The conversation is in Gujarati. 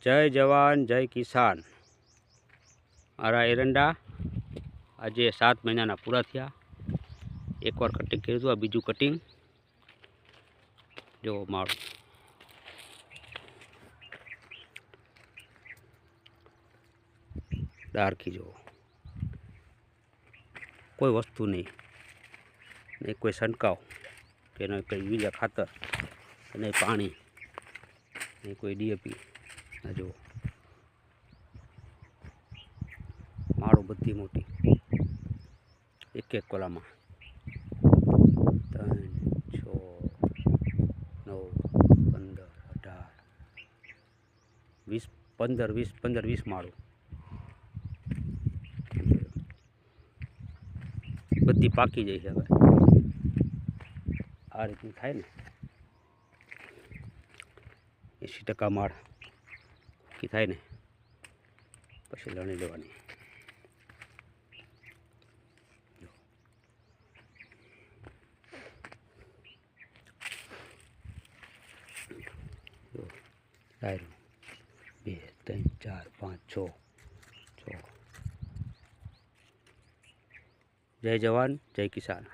જય જવાન જય કિસાન। મારા એરંડા આજે 7 મહિનાના પૂરા થયા। એકવાર કટિંગ કર્યું હતું, આ બીજું કટિંગ જો મારું ડાર્કી જો કોઈ વસ્તુ નહીં, નહીં કોઈ છંટકાવ કે નહીં કોઈ બીજા ખાતર, નહીં પાણી, નહીં કોઈ ડીએપી। આ જો માળો બધી મોટી, એક એક કોલામાં 3 6 9 15 18 20 15 20 માળો બધી પાકી જાય છે। હવે આ રીતનું થાય ને 80% માળ કે થાય ને પછી લણી લેવાની। ડાયરો 2 3 4 5 6 6 જય જવાન જય કિસાન।